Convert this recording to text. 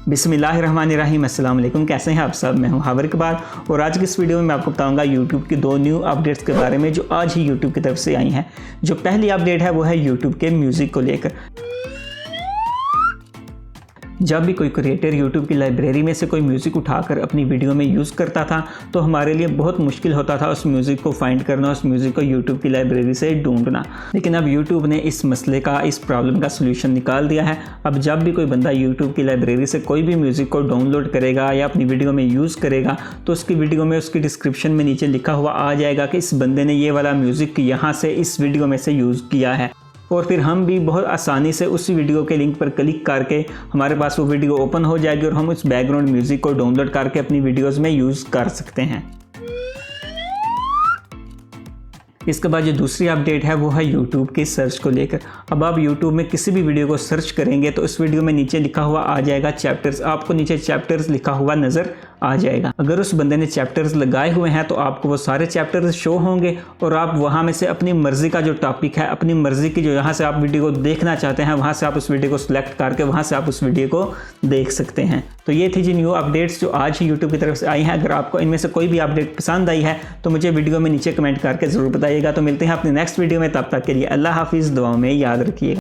बिस्मिल्लाहिर्रहमानिर्रहीम। अस्सलाम वालेकुम। कैसे हैं आप सब? मैं हूं हावर इकबाल और आज की इस वीडियो में मैं आपको बताऊंगा यूट्यूब की 2 न्यू अपडेट्स के बारे में जो आज ही यूट्यूब की तरफ से आई हैं। जो पहली अपडेट है वो है यूट्यूब के म्यूज़िक को लेकर। जब भी कोई क्रिएटर यूट्यूब की लाइब्रेरी में से कोई म्यूज़िक उठाकर अपनी वीडियो में यूज़ करता था तो हमारे लिए बहुत मुश्किल होता था उस म्यूज़िक को फाइंड करना, उस म्यूज़िक को यूट्यूब की लाइब्रेरी से ढूंढना। लेकिन अब यूट्यूब ने इस मसले का, इस प्रॉब्लम का सलूशन निकाल दिया है। अब जब भी कोई बंदा यूट्यूब की लाइब्रेरी से कोई भी म्यूज़िक को डाउनलोड करेगा या अपनी वीडियो में यूज़ करेगा तो उसकी वीडियो में, उसकी डिस्क्रिप्शन में नीचे लिखा हुआ आ जाएगा कि इस बंदे ने ये वाला म्यूज़िक यहाँ से इस वीडियो में से यूज़ किया है। और फिर हम भी बहुत आसानी से उस वीडियो के लिंक पर क्लिक करके हमारे पास वो वीडियो ओपन हो जाएगी और हम उस बैकग्राउंड म्यूज़िक को डाउनलोड करके अपनी वीडियोस में यूज़ कर सकते हैं। इसके बाद जो दूसरी अपडेट है वो है यूट्यूब के सर्च को लेकर। अब आप यूट्यूब में किसी भी वीडियो को सर्च करेंगे तो इस वीडियो में नीचे लिखा हुआ आ जाएगा चैप्टर्स। आपको नीचे चैप्टर्स लिखा हुआ नज़र आ जाएगा। अगर उस बंदे ने चैप्टर्स लगाए हुए हैं तो आपको वो सारे चैप्टर्स शो होंगे और आप वहाँ में से अपनी मर्ज़ी का जो टॉपिक है, अपनी मर्ज़ी की जो यहाँ से आप वीडियो को देखना चाहते हैं, वहाँ से आप उस वीडियो को सिलेक्ट करके वहाँ से आप उस वीडियो को देख सकते हैं। तो ये थी जी न्यू अपडेट्स जो आज ही यूट्यूब की तरफ से आई हैं। अगर आपको इनमें से कोई भी अपडेट पसंद आई है तो मुझे वीडियो में नीचे कमेंट करके ज़रूर बताइएगा। तो मिलते हैं अपने नेक्स्ट वीडियो में, तब तक के लिए अल्लाह हाफिज़। दुआओं में याद रखिएगा।